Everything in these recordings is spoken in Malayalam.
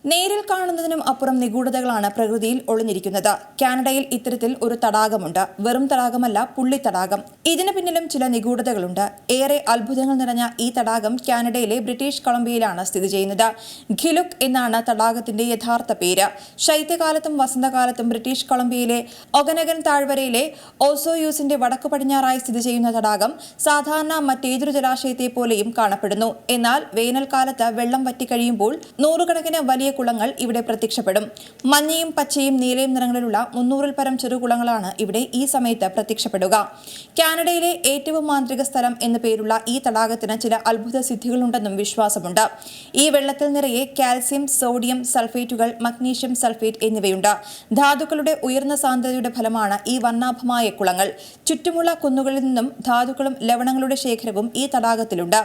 നേരിൽ കാണുന്നതിനും അപ്പുറം നിഗൂഢതകളാണ് പ്രകൃതിയിൽ ഒളിഞ്ഞിരിക്കുന്നത്. കാനഡയിൽ ഇത്തരത്തിൽ ഒരു തടാകമുണ്ട്. വെറും തടാകമല്ല, പുള്ളി തടാകം. ഇതിന് പിന്നിലും ചില നിഗൂഢതകളുണ്ട്. ഏറെ അത്ഭുതങ്ങൾ നിറഞ്ഞ ഈ തടാകം കാനഡയിലെ ബ്രിട്ടീഷ് കൊളംബിയയിലാണ് സ്ഥിതി ചെയ്യുന്നത്. ഖിലുക് എന്നാണ് തടാകത്തിന്റെ യഥാർത്ഥ പേര്. ശൈത്യകാലത്തും വസന്തകാലത്തും ബ്രിട്ടീഷ് കൊളംബിയയിലെ ഒഗനഗൻ താഴ്വരയിലെ ഓസോയൂസിന്റെ വടക്കു പടിഞ്ഞാറായി സ്ഥിതി ചെയ്യുന്ന തടാകം സാധാരണ മറ്റേതൊരു ജലാശയത്തെ പോലെയും കാണപ്പെടുന്നു. എന്നാൽ വേനൽക്കാലത്ത് വെള്ളം വറ്റിക്കഴിയുമ്പോൾ നൂറുകണക്കിന് വലിയ കുളങ്ങൾ ഇവിടെ പ്രത്യക്ഷപ്പെടും. മഞ്ഞയും പച്ചയും നീലയും നിറങ്ങളിലുള്ള 300-ൽ പരം ചെറുകുളങ്ങളാണ് ഇവിടെ ഈ സമയത്ത് പ്രത്യക്ഷപ്പെടുക. കാനഡയിലെ ഏറ്റവും മാന്ത്രിക സ്ഥലം എന്നു പേരുള്ള ഈ തടാകത്തിന് ചില അത്ഭുത സിദ്ധികളുണ്ടെന്നും വിശ്വാസമുണ്ട്. ഈ വെള്ളത്തിൽ നിറയെ കാൽസ്യം, സോഡിയം സൾഫേറ്റുകൾ, മഗ്നീഷ്യം സൾഫേറ്റ് എന്നിവയുണ്ട്. ധാതുക്കളുടെ ഉയർന്ന സാന്ദ്രതയുടെ ഫലമാണ് ഈ വർണ്ണാഭമായ കുളങ്ങൾ. ചുറ്റുമുള്ള കുന്നുകളിൽ നിന്നും ധാതുക്കളും ലവണങ്ങളുടെ ശേഖരവും ഈ തടാകത്തിലുണ്ട്.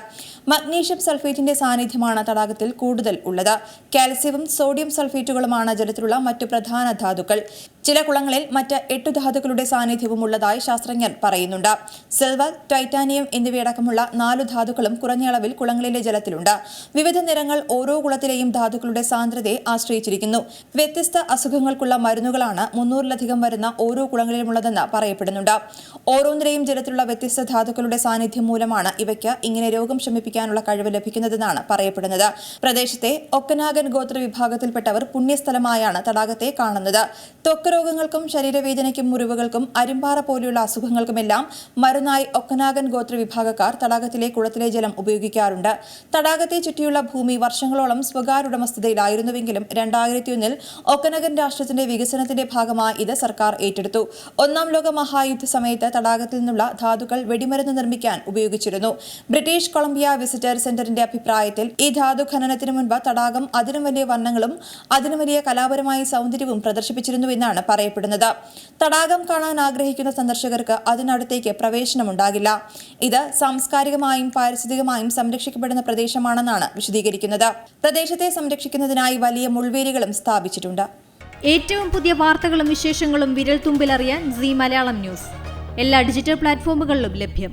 മഗ്നീഷ്യം സൾഫേറ്റിന്റെ സാന്നിധ്യമാണ് തടാകത്തിൽ കൂടുതൽ ഉള്ളത്. കാൽസ്യവും സോഡിയം സൾഫേറ്റുകളുമാണ് ജലത്തിലുള്ള മറ്റു പ്രധാന ധാതുക്കൾ. ചില കുളങ്ങളിൽ മറ്റ് 8 ധാതുക്കളുടെ സാന്നിധ്യവും ഉള്ളതായി ശാസ്ത്രജ്ഞർ പറയുന്നുണ്ട്. സിൽവർ, ടൈറ്റാനിയം എന്നിവയടക്കമുള്ള 4 ധാതുക്കളും കുറഞ്ഞ അളവിൽ കുളങ്ങളിലെ ജലത്തിലുണ്ട്. വിവിധ നിറങ്ങൾ ഓരോ കുളത്തിലെയും ധാതുക്കളുടെ സാന്ദ്രതയെ ആശ്രയിച്ചിരിക്കുന്നു. വ്യത്യസ്ത അസുഖങ്ങൾക്കുള്ള മരുന്നുകളാണ് 300-ലധികം വരുന്ന ഓരോ കുളങ്ങളിലുമുള്ളതെന്ന് പറയപ്പെടുന്നുണ്ട്. ഓരോന്നിലെയും ജലത്തിലുള്ള വ്യത്യസ്ത ധാതുക്കളുടെ സാന്നിധ്യം മൂലമാണ് ഇവയ്ക്ക് ഇങ്ങനെ രോഗം ശമിപ്പിക്കാനുള്ള കഴിവ് ലഭിക്കുന്നതെന്നാണ് പറയപ്പെടുന്നത്. പ്രദേശത്തെ ഒക്കനാഗൻ ഗോത്ര വിഭാഗത്തിൽപ്പെട്ടവർ പുണ്യസ്ഥലമായാണ് തടാകത്തെ കാണുന്നത്. ത്വക്ക് രോഗങ്ങൾക്കും ശരീരവേദനയ്ക്കും മുറിവുകൾക്കും അരിമ്പാറ പോലെയുള്ള അസുഖങ്ങൾക്കുമെല്ലാം മരുന്നായി ഒക്കനാഗൻ ഗോത്ര വിഭാഗക്കാർ തടാകത്തിലെ കുളത്തിലെ ജലം ഉപയോഗിക്കാറുണ്ട്. തടാകത്തെ ചുറ്റിയുള്ള ഭൂമി വർഷങ്ങളോളം സ്വകാര്യ ഉടമസ്ഥതയിലായിരുന്നുവെങ്കിലും 2001-ൽ ഒക്കനഗൻ രാഷ്ട്രത്തിന്റെ വികസനത്തിന്റെ ഭാഗമായി ഇത് സർക്കാർ ഏറ്റെടുത്തു. 1-ാം ലോക മഹായുദ്ധ സമയത്ത് തടാകത്തിൽ നിന്നുള്ള ധാതുക്കൾ വെടിമരുന്ന് നിർമ്മിക്കാൻ ഉപയോഗിച്ചിരുന്നു. ബ്രിട്ടീഷ് കൊളംബിയ വിസിറ്റർ സെന്ററിന്റെ അഭിപ്രായത്തിൽ ഈ ധാതു ഖനനത്തിന് മുൻപ് തടാകം അതിനും വലിയ വർണ്ണങ്ങളും അതിനും വലിയ കലാപരമായ സൗന്ദര്യവും പ്രദർശിപ്പിച്ചിരുന്നുവെന്നാണ് പറയപ്പെടുന്നത്. തടാകം കാണാൻ ആഗ്രഹിക്കുന്ന സന്ദർശകർക്ക് അതിനടുത്തേക്ക് പ്രവേശനമുണ്ടാകില്ല. ഇത് സാംസ്കാരികമായും പാരിസ്ഥിതികമായും സംരക്ഷിക്കപ്പെടുന്ന പ്രദേശമാണെന്നാണ് വിശദീകരിക്കുന്നത്. പ്രദേശത്തെ സംരക്ഷിക്കുന്നതിനായി വലിയ മുൾവേലികളും സ്ഥാപിച്ചിട്ടുണ്ട്. ഏറ്റവും പുതിയ വാർത്തകളും വിശേഷങ്ങളും വിരൽ തുമ്പിലറിയാൻ സീ മലയാളം ന്യൂസ് എല്ലാ ഡിജിറ്റൽ പ്ലാറ്റ്ഫോമുകളിലും ലഭ്യം.